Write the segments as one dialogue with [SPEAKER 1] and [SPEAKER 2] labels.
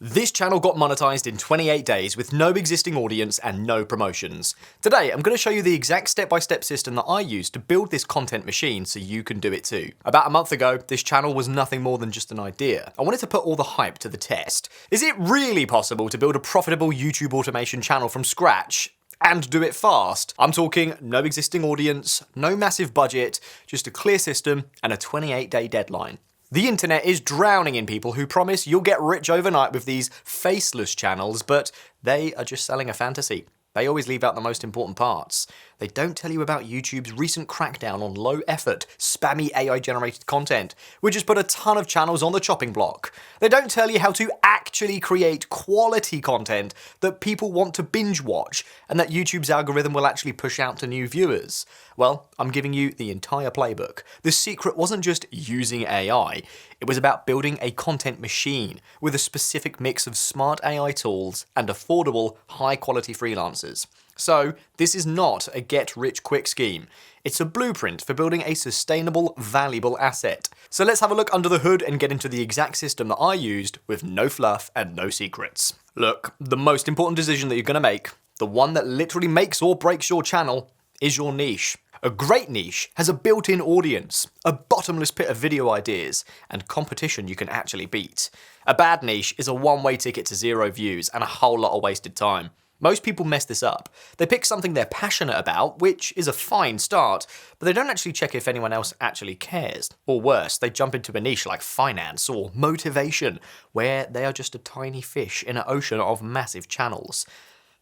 [SPEAKER 1] This channel got monetized in 28 days with no existing audience and no promotions. Today, I'm going to show you the exact step-by-step system that I used to build this content machine so you can do it too. About a month ago, this channel was nothing more than just an idea. I wanted to put all the hype to the test. Is it really possible to build a profitable YouTube automation channel from scratch? And do it fast? I'm talking no existing audience, no massive budget, just a clear system and a 28-day deadline. The internet is drowning in people who promise you'll get rich overnight with these faceless channels, but they are just selling a fantasy. They always leave out the most important parts. They don't tell you about YouTube's recent crackdown on low-effort, spammy AI-generated content, which has put a ton of channels on the chopping block. They don't tell you how to actually create quality content that people want to binge-watch, and that YouTube's algorithm will actually push out to new viewers. Well, I'm giving you the entire playbook. The secret wasn't just using AI, it was about building a content machine with a specific mix of smart AI tools and affordable, high-quality freelancers. So, this is not a get-rich-quick scheme. It's a blueprint for building a sustainable, valuable asset. So let's have a look under the hood and get into the exact system that I used with no fluff and no secrets. Look, the most important decision that you're going to make, the one that literally makes or breaks your channel, is your niche. A great niche has a built-in audience, a bottomless pit of video ideas, and competition you can actually beat. A bad niche is a one-way ticket to zero views and a whole lot of wasted time. Most people mess this up. They pick something they're passionate about, which is a fine start, but they don't actually check if anyone else actually cares. Or worse, they jump into a niche like finance or motivation, where they are just a tiny fish in an ocean of massive channels.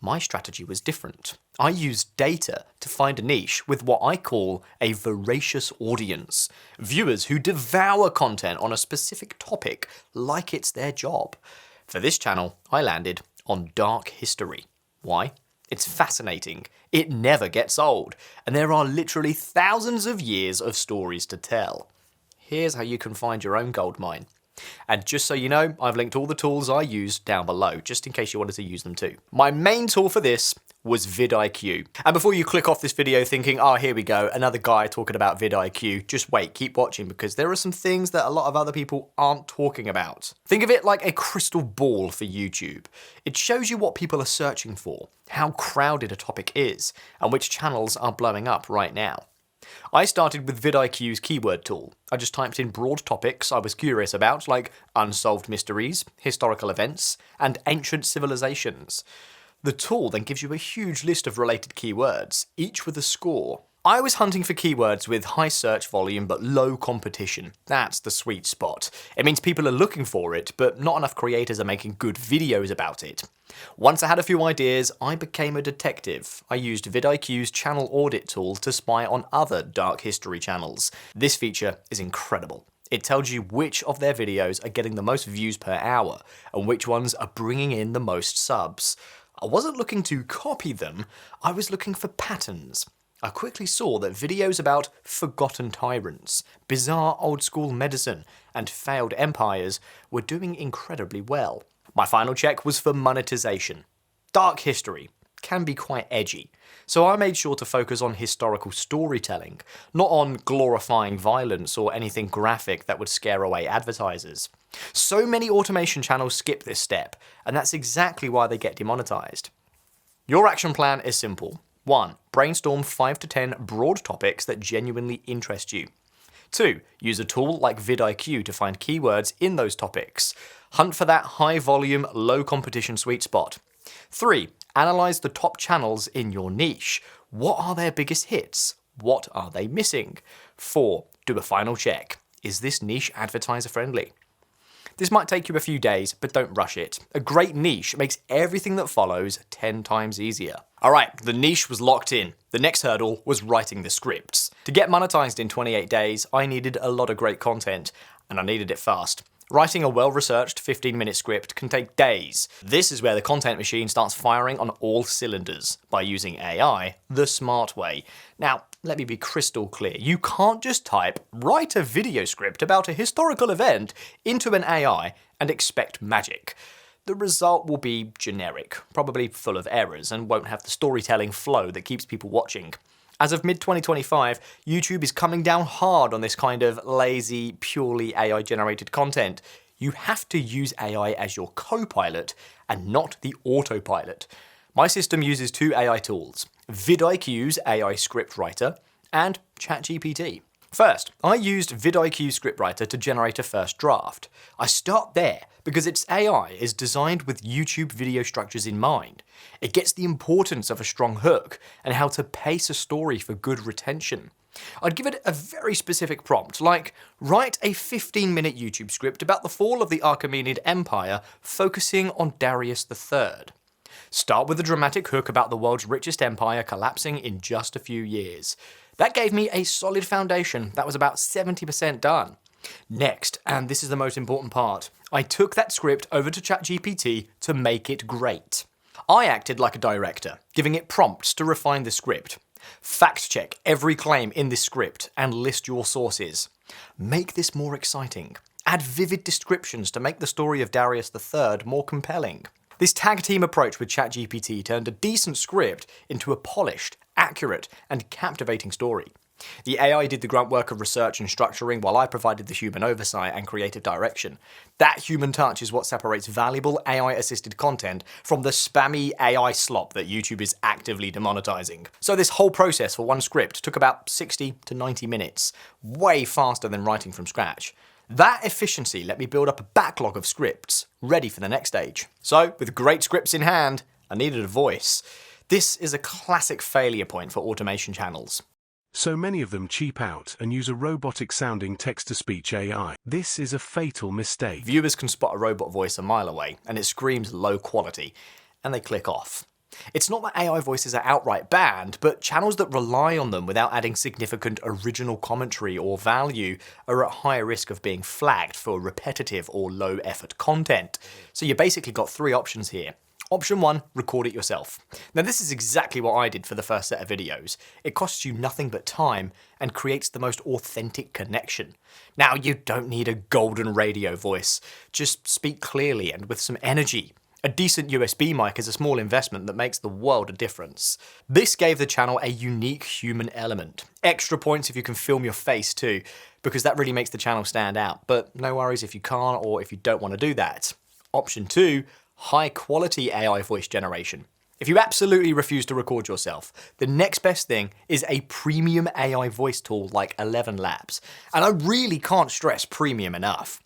[SPEAKER 1] My strategy was different. I used data to find a niche with what I call a voracious audience. Viewers who devour content on a specific topic like it's their job. For this channel, I landed on dark history. Why? It's fascinating, it never gets old, and there are literally thousands of years of stories to tell. Here's how you can find your own goldmine. And just so you know, I've linked all the tools I used down below, just in case you wanted to use them too. My main tool for this was vidIQ. And before you click off this video thinking, oh, here we go, another guy talking about vidIQ, just wait, keep watching, because there are some things that a lot of other people aren't talking about. Think of it like a crystal ball for YouTube. It shows you what people are searching for, how crowded a topic is, and which channels are blowing up right now. I started with vidIQ's keyword tool. I just typed in broad topics I was curious about, like unsolved mysteries, historical events, and ancient civilizations. The tool then gives you a huge list of related keywords, each with a score. I was hunting for keywords with high search volume but low competition. That's the sweet spot. It means people are looking for it, but not enough creators are making good videos about it. Once I had a few ideas, I became a detective. I used vidIQ's channel audit tool to spy on other dark history channels. This feature is incredible. It tells you which of their videos are getting the most views per hour, and which ones are bringing in the most subs. I wasn't looking to copy them, I was looking for patterns. I quickly saw that videos about forgotten tyrants, bizarre old-school medicine, and failed empires were doing incredibly well. My final check was for monetization. Dark history can be quite edgy, so I made sure to focus on historical storytelling, not on glorifying violence or anything graphic that would scare away advertisers. So many automation channels skip this step, and that's exactly why they get demonetized. Your action plan is simple. 1. Brainstorm 5 to 10 broad topics that genuinely interest you. 2. Use a tool like vidIQ to find keywords in those topics. Hunt for that high volume, low competition sweet spot. 3. Analyze the top channels in your niche. What are their biggest hits? What are they missing? 4. Do a final check. Is this niche advertiser friendly? This might take you a few days, but don't rush it. A great niche makes everything that follows 10 times easier. Alright, the niche was locked in. The next hurdle was writing the scripts. To get monetized in 28 days, I needed a lot of great content, and I needed it fast. Writing a well-researched 15-minute script can take days. This is where the content machine starts firing on all cylinders by using AI the smart way. Now, let me be crystal clear. You can't just type, write a video script about a historical event into an AI and expect magic. The result will be generic, probably full of errors, and won't have the storytelling flow that keeps people watching. As of mid-2025, YouTube is coming down hard on this kind of lazy, purely AI-generated content. you have to use AI as your co-pilot and not the autopilot. My system uses two AI tools, vidIQ's AI scriptwriter and ChatGPT. First, I used vidIQ scriptwriter to generate a first draft. I start there because its AI is designed with YouTube video structures in mind. It gets the importance of a strong hook and how to pace a story for good retention. I'd give it a very specific prompt, like write a 15-minute YouTube script about the fall of the Achaemenid Empire focusing on Darius III. Start with a dramatic hook about the world's richest empire collapsing in just a few years. That gave me a solid foundation that was about 70% done. Next, and this is the most important part, I took that script over to ChatGPT to make it great. I acted like a director, giving it prompts to refine the script. Fact check every claim in this script and list your sources. Make this more exciting. Add vivid descriptions to make the story of Darius III more compelling. This tag team approach with ChatGPT turned a decent script into a polished, accurate, and captivating story. The AI did the grunt work of research and structuring while I provided the human oversight and creative direction. That human touch is what separates valuable AI-assisted content from the spammy AI slop that YouTube is actively demonetizing. So this whole process for one script took about 60 to 90 minutes, way faster than writing from scratch. That efficiency let me build up a backlog of scripts, ready for the next stage. So, with great scripts in hand, I needed a voice. This is a classic failure point for automation channels.
[SPEAKER 2] So many of them cheap out and use a robotic-sounding text-to-speech AI. This is a fatal mistake.
[SPEAKER 1] Viewers can spot a robot voice a mile away, and it screams low quality, and they click off. It's not that AI voices are outright banned, but channels that rely on them without adding significant original commentary or value are at higher risk of being flagged for repetitive or low-effort content. So you basically got three options here. Option 1, record it yourself. Now this is exactly what I did for the first set of videos. It costs you nothing but time and creates the most authentic connection. Now you don't need a golden radio voice, just speak clearly and with some energy. A decent USB mic is a small investment that makes the world a difference. This gave the channel a unique human element. Extra points if you can film your face too, because that really makes the channel stand out, but no worries if you can't or if you don't want to do that. Option 2, high quality AI voice generation. If you absolutely refuse to record yourself, the next best thing is a premium AI voice tool like 11 Labs. And I really can't stress premium enough.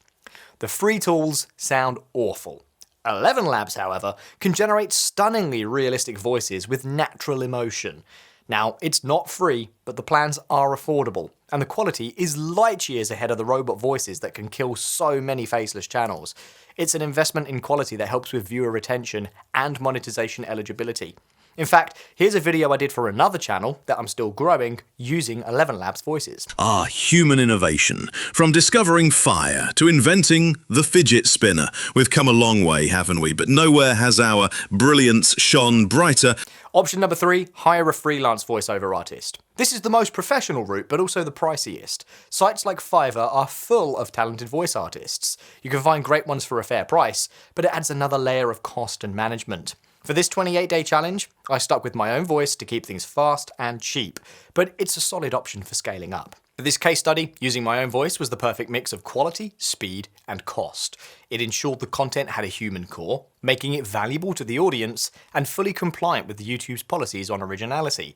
[SPEAKER 1] The free tools sound awful. 11 Labs, however, can generate stunningly realistic voices with natural emotion. Now, it's not free, but the plans are affordable, and the quality is light years ahead of the robot voices that can kill so many faceless channels. It's an investment in quality that helps with viewer retention and monetization eligibility. In fact, here's a video I did for another channel that I'm still growing using 11 Labs voices.
[SPEAKER 3] Human innovation. From discovering fire to inventing the fidget spinner. We've come a long way, haven't we? But nowhere has our brilliance shone brighter.
[SPEAKER 1] Option number 3, hire a freelance voiceover artist. This is the most professional route, but also the priciest. Sites like Fiverr are full of talented voice artists. You can find great ones for a fair price, but it adds another layer of cost and management. For this 28-day challenge, I stuck with my own voice to keep things fast and cheap, but it's a solid option for scaling up. For this case study, using my own voice was the perfect mix of quality, speed, and cost. It ensured the content had a human core, making it valuable to the audience and fully compliant with YouTube's policies on originality.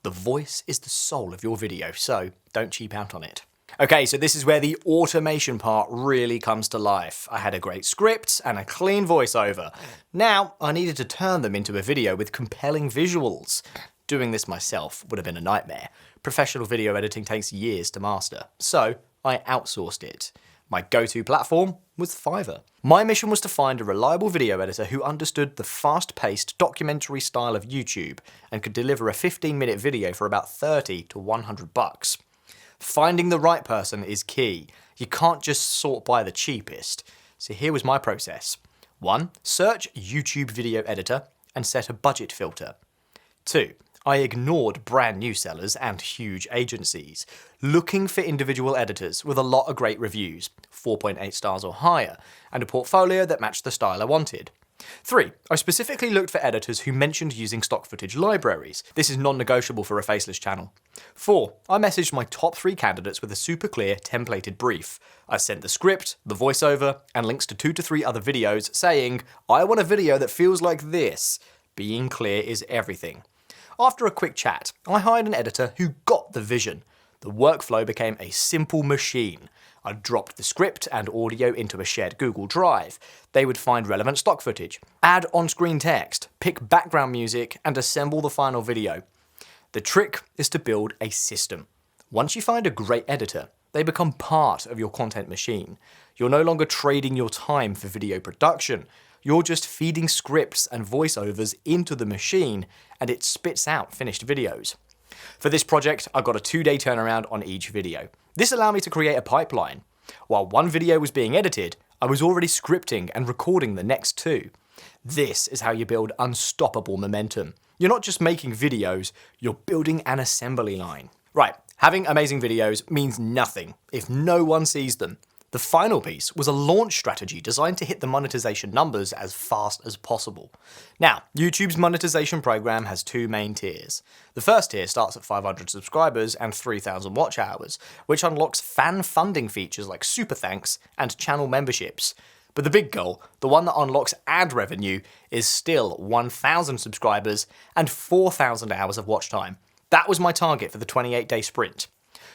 [SPEAKER 1] The voice is the soul of your video, so don't cheap out on it. Okay, so this is where the automation part really comes to life. I had a great script and a clean voiceover. Now, I needed to turn them into a video with compelling visuals. Doing this myself would have been a nightmare. Professional video editing takes years to master, so I outsourced it. My go-to platform was Fiverr. My mission was to find a reliable video editor who understood the fast-paced documentary style of YouTube and could deliver a 15-minute video for about 30 to 100 bucks. Finding the right person is key. You can't just sort by the cheapest. So here was my process. 1. Search YouTube video editor and set a budget filter. 2. I ignored brand new sellers and huge agencies, looking for individual editors with a lot of great reviews, 4.8 stars or higher, and a portfolio that matched the style I wanted. 3. I specifically looked for editors who mentioned using stock footage libraries. This is non-negotiable for a faceless channel. 4. I messaged my top 3 candidates with a super clear, templated brief. I sent the script, the voiceover, and links to 2 to 3 other videos saying, I want a video that feels like this. Being clear is everything. After a quick chat, I hired an editor who got the vision. The workflow became a simple machine. I dropped the script and audio into a shared Google Drive. They would find relevant stock footage, add on-screen text, pick background music, and assemble the final video. The trick is to build a system. Once you find a great editor, they become part of your content machine. You're no longer trading your time for video production. You're just feeding scripts and voiceovers into the machine, and it spits out finished videos. For this project, I got a 2-day turnaround on each video. This allowed me to create a pipeline. While one video was being edited, I was already scripting and recording the next 2. This is how you build unstoppable momentum. You're not just making videos, you're building an assembly line. Right, having amazing videos means nothing if no one sees them. The final piece was a launch strategy designed to hit the monetization numbers as fast as possible. Now, YouTube's monetization program has 2 main tiers. The first tier starts at 500 subscribers and 3,000 watch hours, which unlocks fan funding features like super thanks and channel memberships. But the big goal, the one that unlocks ad revenue, is still 1,000 subscribers and 4,000 hours of watch time. That was my target for the 28-day sprint.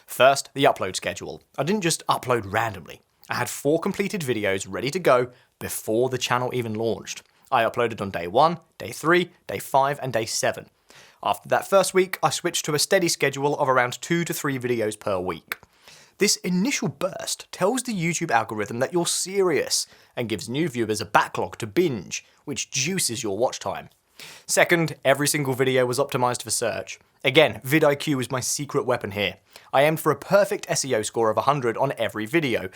[SPEAKER 1] First, the upload schedule. I didn't just upload randomly. I had 4 completed videos ready to go before the channel even launched. I uploaded on day 1, day 3, day 5, and day 7. After that first week, I switched to a steady schedule of around 2 to 3 videos per week. This initial burst tells the YouTube algorithm that you're serious and gives new viewers a backlog to binge, which juices your watch time. Second, every single video was optimized for search. Again, vidIQ was my secret weapon here. I aimed for a perfect SEO score of 100 on every video,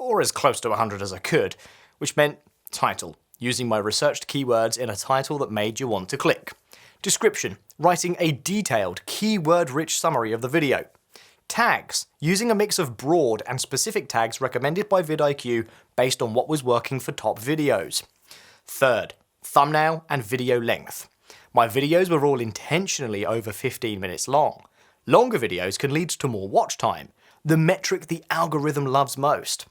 [SPEAKER 1] or as close to 100 as I could, which meant title, using my researched keywords in a title that made you want to click. Description, writing a detailed, keyword-rich summary of the video. Tags, using a mix of broad and specific tags recommended by vidIQ based on what was working for top videos. Third, thumbnail and video length. My videos were all intentionally over 15 minutes long. Longer videos can lead to more watch time, the metric the algorithm loves most.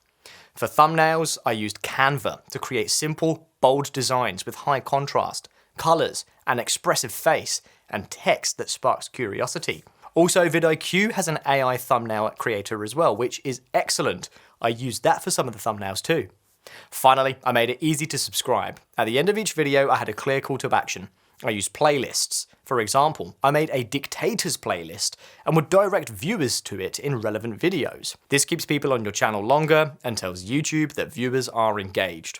[SPEAKER 1] For thumbnails, I used Canva to create simple, bold designs with high contrast, colours, an expressive face, and text that sparks curiosity. Also, vidIQ has an AI thumbnail creator as well, which is excellent. I used that for some of the thumbnails too. Finally, I made it easy to subscribe. At the end of each video, I had a clear call to action. I used playlists. For example, I made a dictators playlist and would direct viewers to it in relevant videos. This keeps people on your channel longer and tells YouTube that viewers are engaged.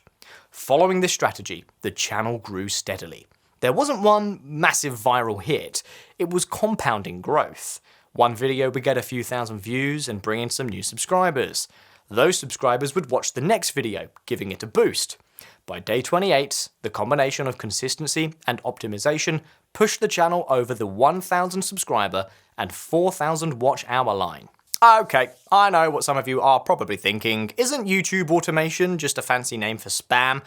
[SPEAKER 1] Following this strategy, the channel grew steadily. There wasn't one massive viral hit, it was compounding growth. One video would get a few thousand views and bring in some new subscribers. Those subscribers would watch the next video, giving it a boost. By day 28, the combination of consistency and optimization pushed the channel over the 1,000 subscriber and 4,000 watch hour line. Okay, I know what some of you are probably thinking. Isn't YouTube automation just a fancy name for spam?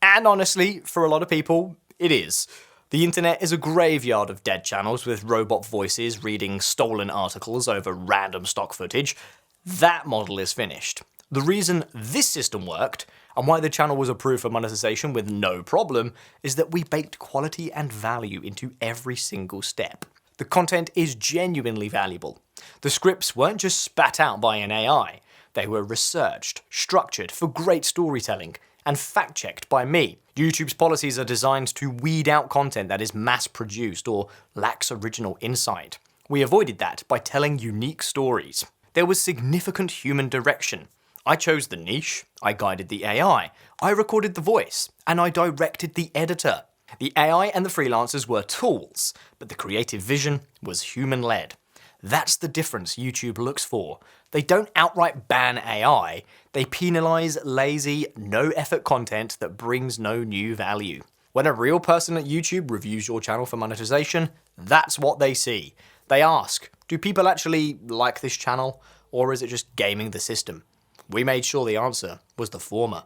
[SPEAKER 1] And honestly, for a lot of people, it is. The internet is a graveyard of dead channels with robot voices reading stolen articles over random stock footage. That model is finished. The reason this system worked, and why the channel was approved for monetization with no problem, is that we baked quality and value into every single step. The content is genuinely valuable. The scripts weren't just spat out by an AI. They were researched, structured for great storytelling, and fact-checked by me. YouTube's policies are designed to weed out content that is mass-produced or lacks original insight. We avoided that by telling unique stories. There was significant human direction. I chose the niche, I guided the AI, I recorded the voice, and I directed the editor. The AI and the freelancers were tools, but the creative vision was human-led. That's the difference YouTube looks for. They don't outright ban AI, they penalise lazy, no-effort content that brings no new value. When a real person at YouTube reviews your channel for monetization, that's what they see. They ask, do people actually like this channel, or is it just gaming the system? We made sure the answer was the former.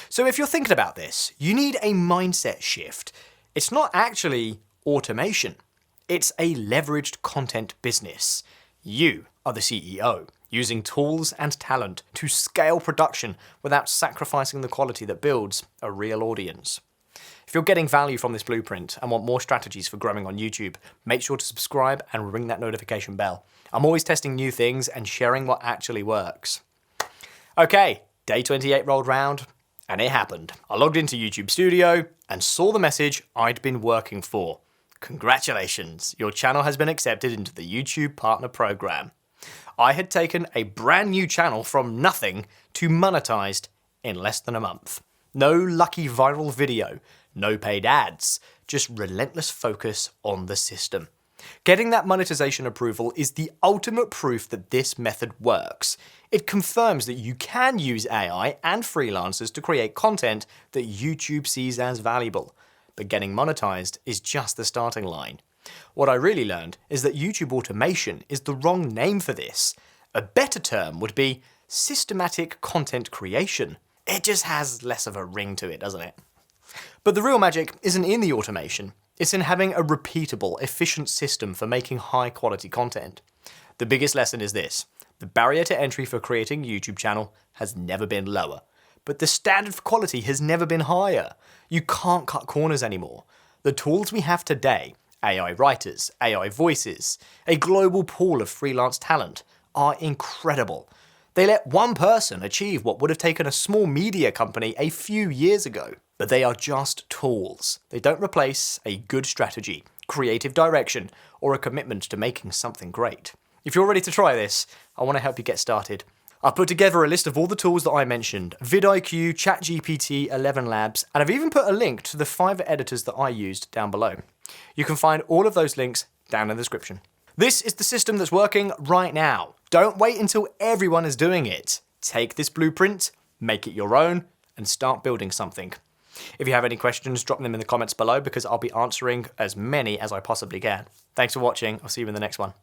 [SPEAKER 1] So if you're thinking about this, you need a mindset shift. It's not actually automation. It's a leveraged content business. You are the CEO, using tools and talent to scale production without sacrificing the quality that builds a real audience. If you're getting value from this blueprint and want more strategies for growing on YouTube, make sure to subscribe and ring that notification bell. I'm always testing new things and sharing what actually works. Okay, day 28 rolled round, and it happened. I logged into YouTube Studio and saw the message I'd been working for. Congratulations, your channel has been accepted into the YouTube Partner Program. I had taken a brand new channel from nothing to monetized in less than a month. No lucky viral video, no paid ads, just relentless focus on the system. Getting that monetization approval is the ultimate proof that this method works. It confirms that you can use AI and freelancers to create content that YouTube sees as valuable. But getting monetized is just the starting line. What I really learned is that YouTube automation is the wrong name for this. A better term would be systematic content creation. It just has less of a ring to it, doesn't it? But the real magic isn't in the automation. It's in having a repeatable, efficient system for making high-quality content. The biggest lesson is this: the barrier to entry for creating a YouTube channel has never been lower, but the standard for quality has never been higher. You can't cut corners anymore. The tools we have today, AI writers, AI voices, a global pool of freelance talent, are incredible. They let one person achieve what would have taken a small media company a few years ago. But they are just tools. They don't replace a good strategy, creative direction, or a commitment to making something great. If you're ready to try this, I want to help you get started. I've put together a list of all the tools that I mentioned: vidIQ, ChatGPT, 11 Labs, and I've even put a link to the Fiverr editors that I used down below. You can find all of those links down in the description. This is the system that's working right now. Don't wait until everyone is doing it. Take this blueprint, make it your own, and start building something. If you have any questions, drop them in the comments below because I'll be answering as many as I possibly can. Thanks for watching. I'll see you in the next one.